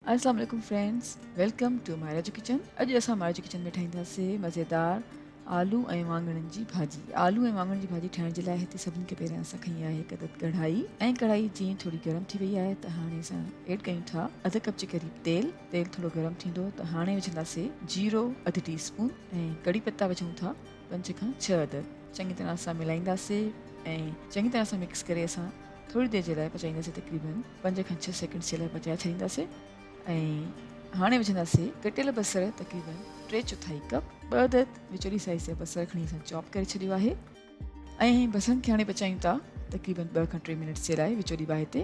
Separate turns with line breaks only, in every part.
अस्सलाम वालेकुम friends, welcome two मायराजू kitchen. अॼु असां मायराजू किचन में ठाहींदासीं मज़ेदार आलू ऐं वाङणनि जी भाॼी। आलू ऐं वाङण जी भाॼी ठाहिण जे लाइ हिते सभिनी खां पहिरियां असां खई आहे हिकु अदद कढ़ाई ऐं कढ़ाई जीअं थोरी गरम थी वई आहे त हाणे असां ऐड कयूं था अधु कप जे क़रीब तेल थोरो गरम थींदो त हाणे विझंदासीं जीरो अधु टी स्पून ऐं कड़ी पत्ता विझूं था 5 खां 6 अदद। चङी तरह सां मिलाईंदासीं ऐं चङी तरह सां मिक्स करे असां थोरी देरि जे लाइ पचाईंदासीं, तक़रीबन 5 खां 6 सेकेंड जे लाइ पचाए छॾींदासीं। ऐं हाणे विझंदासीं कटियल बसर तक़रीबन 3/4 कप, 2 अदद विचोली साइज़ जा बसर खणी असां चॉप करे छॾियो आहे ऐं बसरनि खे हाणे पचायूं था तक़रीबन 2 खां 3 मिनट जे लाइ विचोली बाहि ते।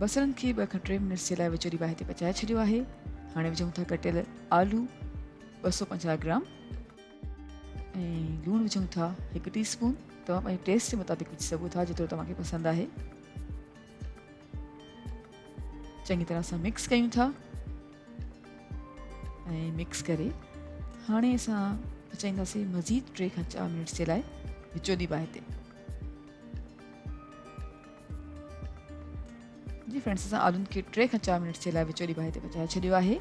बसरनि खे 2 खां 3 मिनट जे लाइ विचोली बाहि ते पचाए छॾियो आहे। हाणे विझूं था कटियल आलू 250 ग्राम ऐं लूणु विझूं था 1 टीस्पून। तव्हां पंहिंजे टेस्ट जे मुताबिक़ विझी सघो था जेतिरो तव्हांखे पसंदि आहे। चङी तरह सां मिक्स कयूं था ऐं मिक्स करे हाणे असां पचाईंदासीं मज़ीद 3 खां 4 मिनट जे लाइ विचोली बाहि ते। जी फ्रेंड्स, असां आलूनि खे 3 खां 4 मिनट जे लाइ विचोली बाहि ते पचाए छॾियो आहे।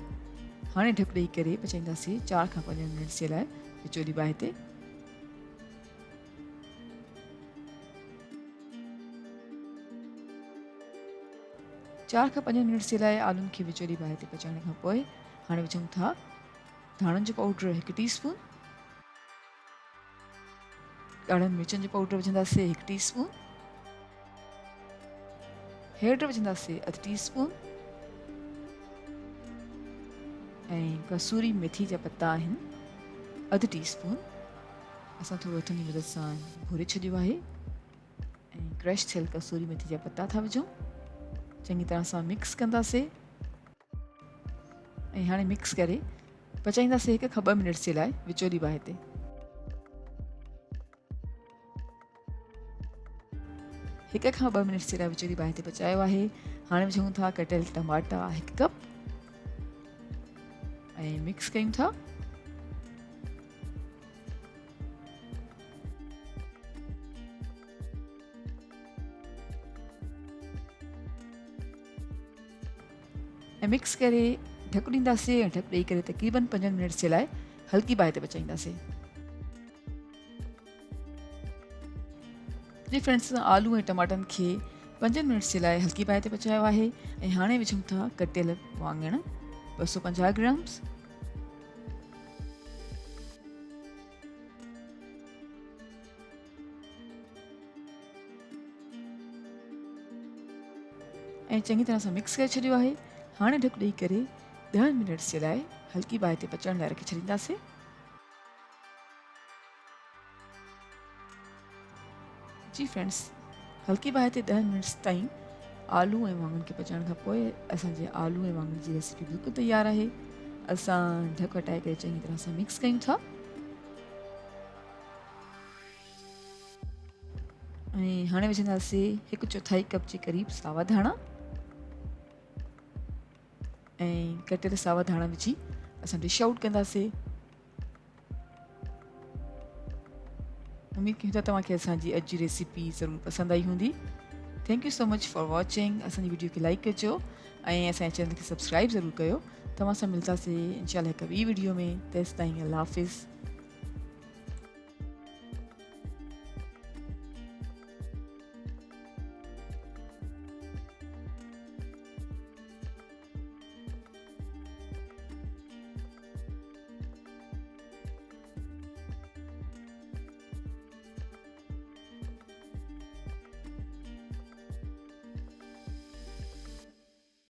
हाणे ढक ॾेई करे पचाईंदासीं 4 खां 5 मिनट जे लाइ विचोली बाहि ते। चार खां 5 मिनट जे लाइ आलूनि खे विचोली बाहि ते पचाइण खां पोइ हाणे विझूं था धाणनि जो पाउडर 1 टीस्पून, ॻाढ़नि मिर्चनि जो पाउडर विझंदासीं 1 टीस्पून, हेड विझंदासीं अधु टीस्पून ऐं कसूरी मेथी जा पत्ता आहिनि अधु टीस्पून। असां थोरो हथनि जी मदद सां भुरे छॾियो आहे ऐं क्रश थियल कसूरी मेथी जा पत्ता था विझूं। चङी तरह सां मिक्स कंदासीं ऐं हाणे मिक्स करे पचाईंदासीं 1 खां 2 मिनट जे लाइ विचोली बाहि ते। 1 खां 2 मिनट जे लाइ विचोली बाहि ते पचायो आहे। हाणे विझूं था कटियल टमाटा 1 कप ऐं मिक्स कयूं था। ऐं मिक्स करे ढक ॾींदासीं ऐं ढक ॾेई करे तक़रीबन 5 मिनट जे लाइ हल्की बाहि ते पचाईंदासीं। जी फ्रेंड्स, आलू ऐं टमाटनि खे 5 मिनट जे लाइ हल्की बाहि ते पचायो आहे ऐं हाणे विझूं था कटियल वाङण 250 ग्राम्स ऐं चङी तरह सां मिक्स करे छॾियो आहे। हाणे ढक ॾेई करे 10 मिनट जे लाइ हल्की बाहि ते पचण लाइ रखी छॾींदासीं। जी फ्रेंड्स, हल्की बाहि ते 10 मिनट्स ताईं आलू ऐं वाङण खे पचाइण खां पोइ असांजे आलू ऐं वाङण जी रेसिपी बिल्कुलु तयारु आहे। असां ढक हटाए करे चङी तरह सां मिक्स कयूं था ऐं हाणे विझंदासीं 1/4 कप जे क़रीब सावा धाणा ऐं कटियल सावा धाणा विझी असां डिश आउट कंदासीं। उमेद कयूं था तव्हांखे असांजी अॼु जी रेसिपी ज़रूरु पसंदि आई हूंदी। Thank you so much for watching. असांजी वीडियो खे लाइक कजो ऐं असांजे चैनल खे सब्सक्राइब ज़रूरु कयो। तव्हां सां मिलंदासीं इंशाल्लाह हिकु ॿी वीडियो में। तेसिताईं अल्लाह हाफ़िज़।